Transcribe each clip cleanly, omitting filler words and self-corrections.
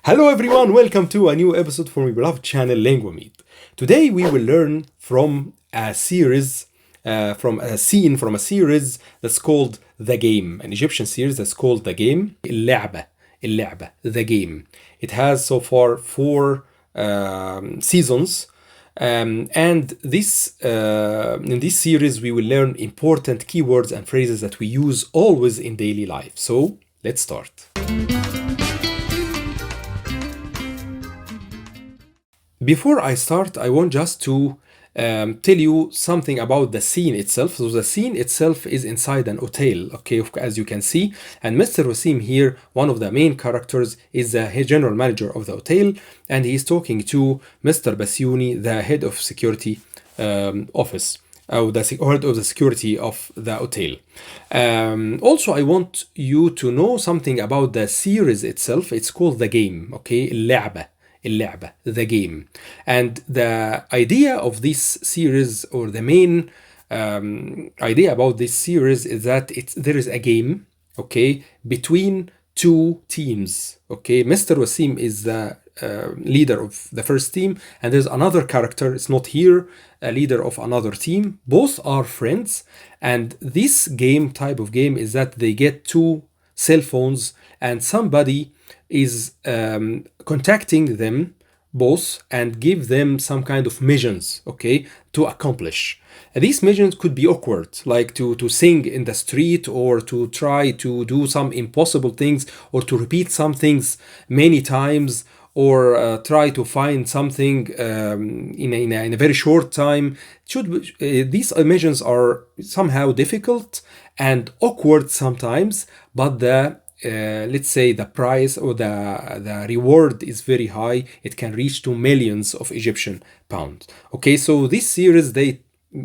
Hello everyone, welcome to a new episode from my beloved channel Linguamid. Today we will learn from a series, from a series that's called The Game, an Egyptian series that's called The Game, اللعبة, The Game. It has so far four seasons. And this in this series we will learn important keywords and phrases that we use always in daily life. So let's start. Before I start, I want just to tell you something about the scene itself. So the scene itself is inside an hotel, okay, as you can see. And Mr. Wasim here, one of the main characters, is the general manager of the hotel, and he's talking to Mr. Basuni, the head of security office. The head of the security of the hotel. Also, I want you to know something about the series itself. It's called The Game, okay? اللعبة, The Game. And the idea of this series, or the main idea about this series, is that there is a game, okay, between two teams, okay? Mr. Wasim is the leader of the first team, and there's another character, it's not here, a leader of another team. Both are friends, and this type of game is that they get two cell phones, and somebody is contacting them both and give them some kind of missions, okay, to accomplish. And these missions could be awkward, like to sing in the street, or to try to do some impossible things, or to repeat some things many times, or try to find something in a very short time. These missions are somehow difficult and awkward sometimes, but let's say the price or the reward is very high. It can reach to millions of Egyptian pounds. Okay, so this series, they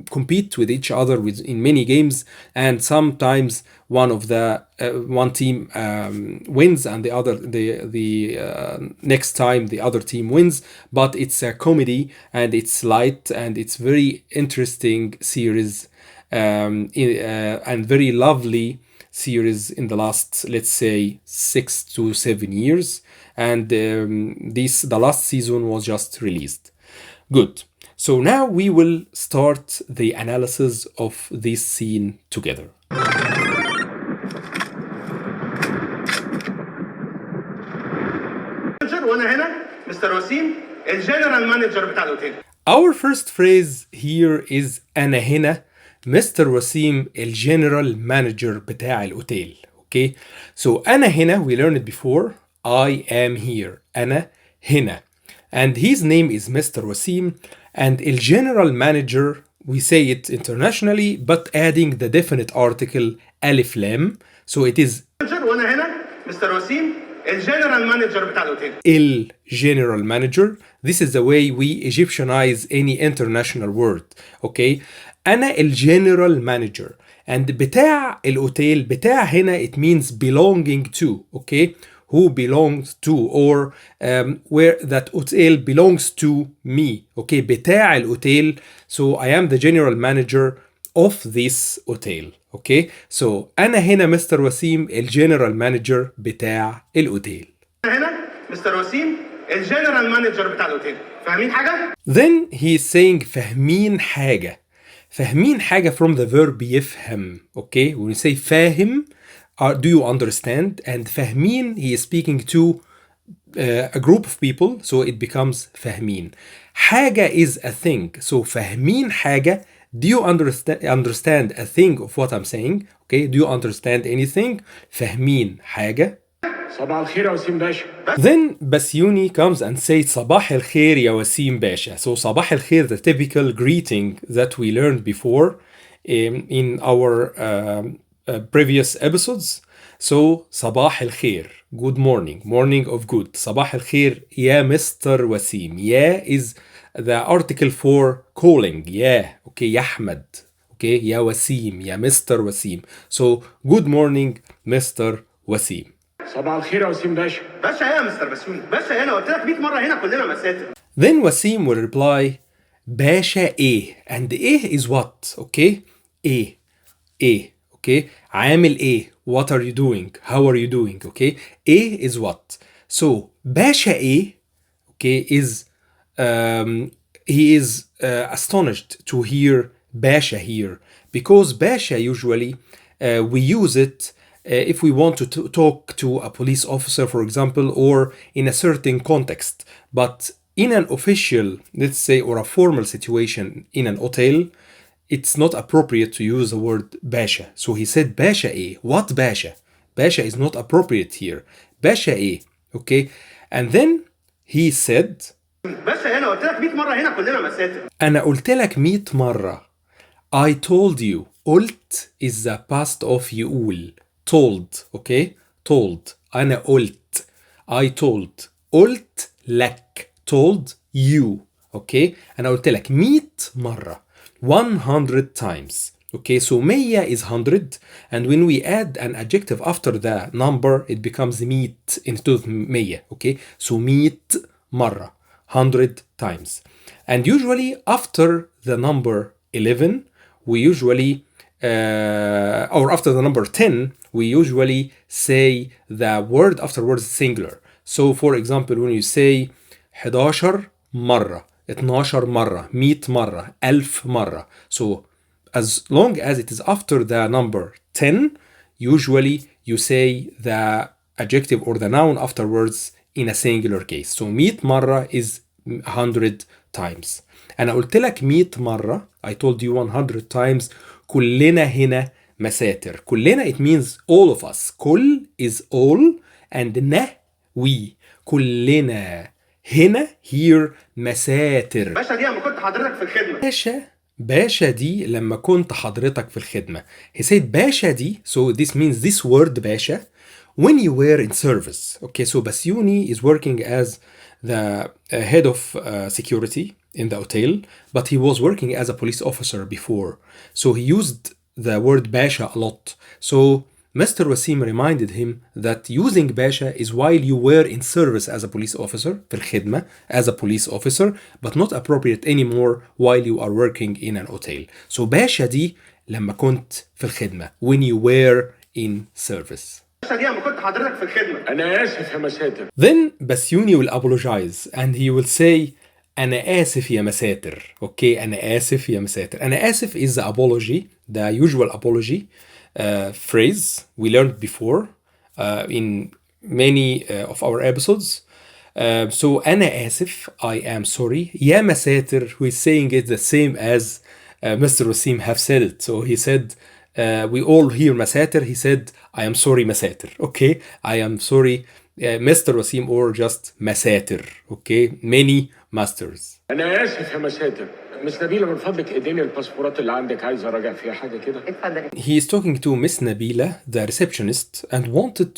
compete with each other in many games, and sometimes one team wins, and the next time the other team wins. But it's a comedy, and it's light, and it's very interesting series, and very lovely series in the last, let's say, 6 to 7 years. And the last season was just released. Good. So now we will start the analysis of this scene together. Our first phrase here is أنا هنا Mr. Wasim, الجنرال مانجر بتاع الأوتيل. Okay, so أنا هنا, we learned it before. I am here. أنا هنا. And his name is Mr. Wasim. And الجنرال manager, we say it internationally, but adding the definite article ألف لام. So it is وأنا هنا Mr. Wasim, الجنرال مانجر بتاع الأوتيل. الجنرال manager. This is the way we Egyptianize any international word. Okay. أنا الجنرال مانجر. And بتاع الأوتيل, بتاع هنا, it means belonging to, okay? Who belongs to, or where that hotel belongs to me, okay? بتاع الأوتيل. So I am the general manager of this hotel, okay? So أنا هنا مستر وسيم الجنرال مانجر بتاع الأوتيل. هنا مستر وسيم الجنرال مانجر بتاع الأوتيل. فاهمين حاجة؟ Then he is saying فاهمين حاجة. فاهمين حاجة from the verb يفهم, okay? When we say فاهم, do you understand? And فاهمين, he is speaking to a group of people, so it becomes فاهمين. حاجة is a thing, so فاهمين حاجة. Do you understand a thing of what I'm saying? Okay, do you understand anything? فاهمين حاجة. صباح الخير يا وسيم باشا. Then Basuni comes and says صباح الخير يا وسيم باشا. So صباح الخير, the typical greeting that we learned before in our previous episodes. So صباح الخير, good morning, morning of good. صباح الخير يا مستر وسيم. يا is the article for calling. يا, okay, يا أحمد, okay, يا وسيم, يا مستر وسيم. So good morning, Mr. وسيم. صباح الخير يا وسيم باشا. باشا يا مستر بسوني. باشا انا قلت لك 100 مره هنا كلنا مساتر. Then Wasim will reply باشا ايه. And ايه is what, okay? ايه, okay? عامل ايه. What are you doing? How are you doing? Okay? ايه is what. So باشا ايه, okay, is he is astonished to hear Basha here, because Basha usually we use it if we want to talk to a police officer, for example, or in a certain context. But in an official, let's say, or a formal situation in an hotel, it's not appropriate to use the word Basha. So he said Basha eh? What Basha? Basha is not appropriate here. Basha eh? Okay? And then he said باشا هنا قلت لك 100 مره هنا كلنا مساتر. أنا قلت لك 100 مرة. I told you. قلت is the past of يقول. Told. Okay? Told. أنا قلت. I told. قلت لك. Told you. Okay? أنا قلت لك 100 مرة. 100 times. Okay, so 100 is 100, and when we add an adjective after the number, it becomes ميت instead of 100. Okay, so 100 مرة, 100 times. And usually after the number 11, we usually, or after the number 10, we usually say the word afterwards singular. So for example, when you say 11 مرة, 12 مرة, 100 مرة, 1000 مرة. So as long as it is after the number 10, usually you say the adjective or the noun afterwards in a singular case. So 100 مرة is 100 times. أنا قلت لك 100 مرة, I told you 100 times, كلنا هنا مساتر. كلنا it means all of us. كل is all and نه we. كلنا هنا here مساتر. باشا دي لما كنت حضرتك في الخدمه. باشا دي لما كنت حضرتك في الخدمة. He said باشا دي, so this means this word باشا when you were in service. Okay, so Basyuni is working as the head of security in the hotel, but he was working as a police officer before. So he used the word Basha a lot. So Mr. Wasim reminded him that using Basha is while you were in service as a police officer, في الخدمة, as a police officer, but not appropriate anymore while you are working in an hotel. So Basha دي لما كنت في الخدمة, when you were in service. باشا دي لما كنت حضرتك في الخدمه. انا اسف يا مساتر. Then Basyuni will apologize and he will say أنا آسف يا مساتر. Okay, أنا آسف يا مساتر. أنا آسف is the apology, the usual apology phrase we learned before in many of our episodes. So أنا آسف, I am sorry. يا مساتر, who is saying it the same as Mr. Wasim have said it. So he said, we all hear مساتر. He said, I am sorry مساتر. Okay, I am sorry Mr. Wasim, or just مساتر. Okay, many masters. انا اسف يا مساتر. مس نبيلة من فضلك اديني الباسبورات اللي عندك عايز اراجع فيها حاجه كده. اتفضل. He is talking to Miss Nabila, the receptionist, and wanted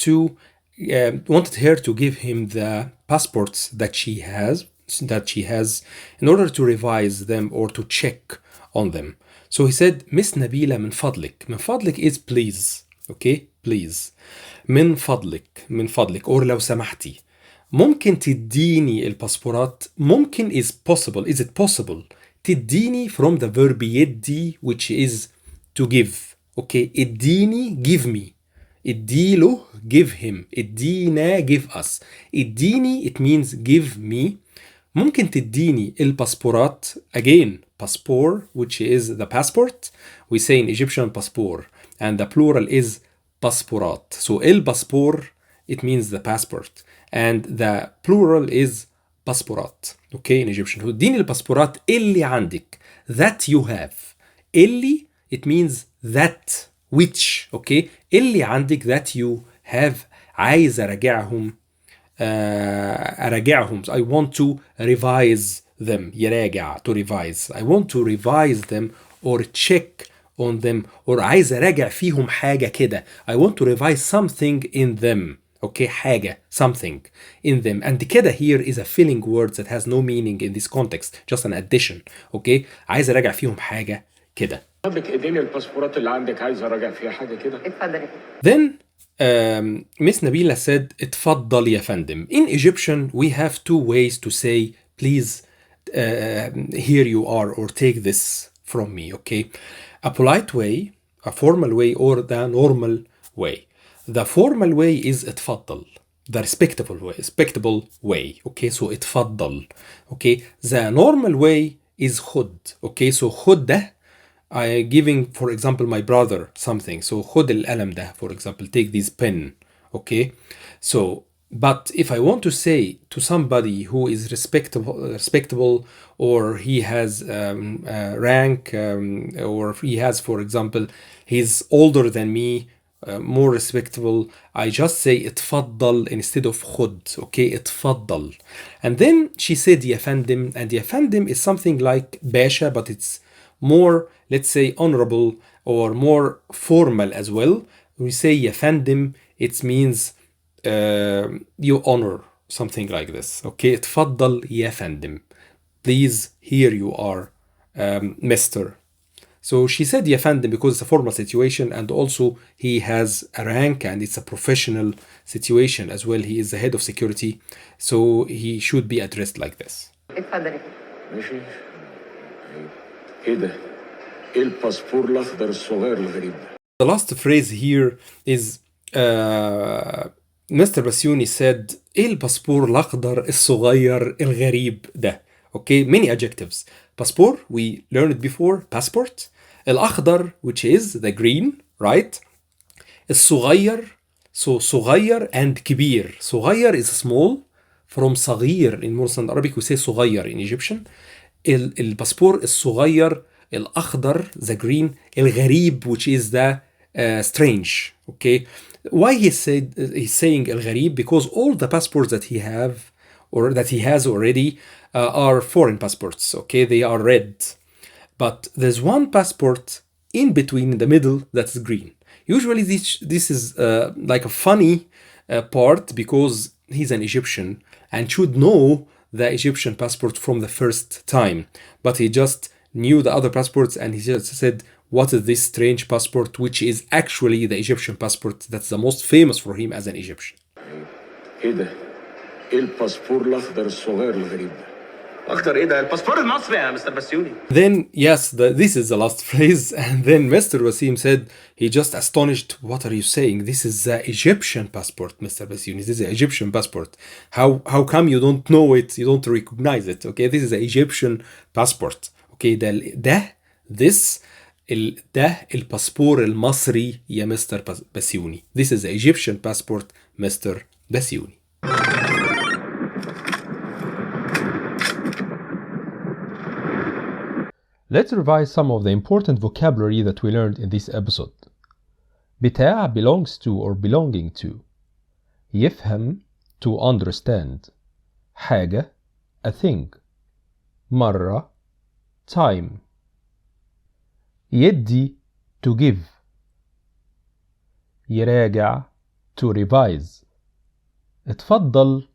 her to give him the passports that she has in order to revise them or to check on them. So he said, Miss Nabila من فضلك. من فضلك is please. Okay, please. من فضلك or لو سمحتي. ممكن تديني الباسبورات. ممكن is possible. Is it possible? تديني from the verb يدي, which is to give. Okay, اديني give me. اديله give him. ادينا give us. اديني it means give me. ممكن تديني الباسبورات. Again, passport, which is the passport. We say in Egyptian passport, and the plural is passporat. So الباسبور it means the passport, and the plural is passporat. Okay, in Egyptian. اديني الباسبورات اللي عندك. That you have. اللي it means that, which. Okay, اللي عندك that you have. عايز أراجعهم. I want to revise them. يراجع, to revise. I want to revise them or check on them, or عايز أراجع فيهم حاجة كده. I want to revise something in them. Okay, حاجة, something in them. And كده here is a filling word that has no meaning in this context, just an addition. Okay, عايز أراجع فيهم حاجة كده. اديني الباسبورات اللي عندك عايز اراجع فيها حاجه كده. اتفضل. Then Miss Nabila said, اتفضل يا فندم. In Egyptian, we have two ways to say, please, here you are, or take this from me, okay? A polite way, a formal way, or the normal way. The formal way is اتفضل. the respectable way. Okay, so اتفضل. Okay, the normal way is خد. Okay, so خد ده I giving, for example, my brother something. So خد القلم ده, for example, take this pen. Okay, so but if I want to say to somebody who is respectable, or he has rank, or he has, for example, he's older than me, more respectable, I just say اتفضل instead of خد. Okay, اتفضل. And then she said يا فندم, and يا فندم is something like باشا, but it's more, let's say, honorable or more formal as well. We say يا فندم, it means you honor, something like this. Okay, اتفضل يا فندم. Please, here you are, Mr. So she said يا فندم because it's a formal situation, and also he has a rank and it's a professional situation as well. He is the head of security, so he should be addressed like this. اتفضلي. ماشي. ايه ده؟ ايه الباسبور الاخضر الصغير الغريب ده؟ The last phrase here is Mr. Basuni said ايه الباسبور الاخضر الصغير الغريب ده. Okay, many adjectives. Passport, we learned it before, passport. الأخضر, which is the green, right? الصغير, so صغير and كبير. صغير is small, from صغير in Muslim Arabic we say صغير in Egyptian. الباسبور الصغير الأخضر, the green. الغريب, which is the strange. Okay, why he's saying الغريب? Because all the passports that he have or that he has already are foreign passports. Okay, they are red, but there's one passport in between, in the middle, that's green. Usually this is like a funny part, because he's an Egyptian and should know the Egyptian passport from the first time, but he just knew the other passports and he just said, what is this strange passport, which is actually the Egyptian passport that's the most famous for him as an Egyptian. ايه ده؟ ايه الباسبور الاخضر الصغير الغريب ده؟ اخضر ايه ده؟ الباسبور المصري يا مستر بسيوني. Then, yes, this is the last phrase. And then Mr. Wasim said, he just astonished, what are you saying? This is the Egyptian passport, Mr. Basuni. This is the Egyptian passport. How come you don't know it? You don't recognize it? Okay, this is the Egyptian passport. Okay, this ده الباسبور المصري يا مستر بسيوني. This is the Egyptian passport, Mr. بسيوني. Let's revise some of the important vocabulary that we learned in this episode. بتاع belongs to or belonging to. يفهم, to understand. حاجة, a thing. مرة, time. يدي, to give. يراجع, to revise. اتفضل,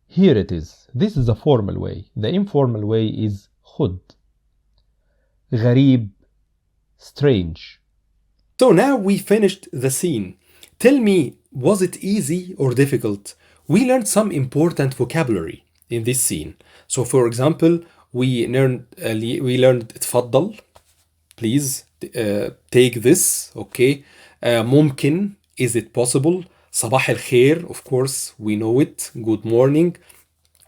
here it is. This is the formal way. The informal way is خد. غريب, strange. So now we finished the scene. Tell me, was it easy or difficult? We learned some important vocabulary in this scene. So for example, we learned اتفضل, please take this. Okay, ممكن, is it possible? صباح الخير, of course we know it, good morning.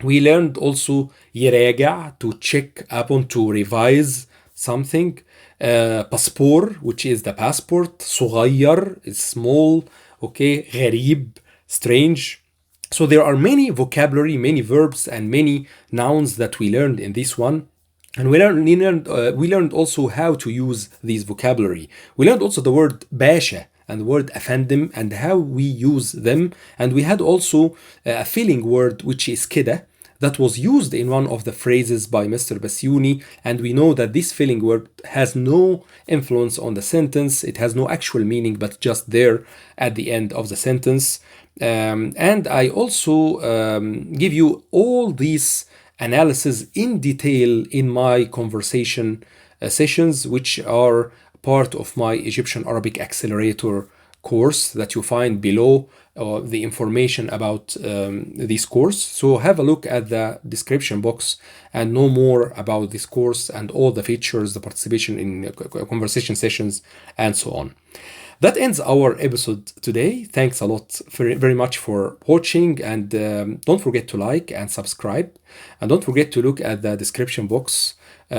We learned also يراجع, to check upon, to revise something. Passport, which is the passport. صغير is small. Okay, غريب, strange. So there are many vocabulary, many verbs and many nouns that we learned in this one. And we learned also how to use these vocabulary. We learned also the word باشا and the word أفندم and how we use them. And we had also a filling word, which is كده, that was used in one of the phrases by Mr. Basuni, and we know that this filling word has no influence on the sentence. It has no actual meaning, but just there at the end of the sentence. And I also give you all these analysis in detail in my conversation sessions, which are part of my Egyptian Arabic Accelerator course that you find below the information about this course. So have a look at the description box and know more about this course and all the features, the participation in conversation sessions, and so on. That ends our episode today. Thanks a lot very much for watching, and don't forget to like and subscribe, and don't forget to look at the description box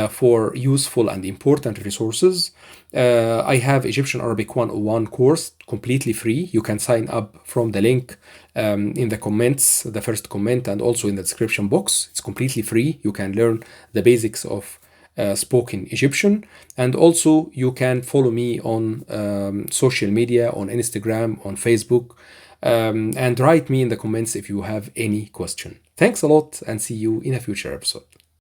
for useful and important resources. I have Egyptian Arabic 101 course completely free. You can sign up from the link in the comments, the first comment, and also in the description box. It's completely free. You can learn the basics of spoken Egyptian. And also you can follow me on social media, on Instagram, on Facebook, and write me in the comments if you have any question. Thanks a lot, and see you in a future episode.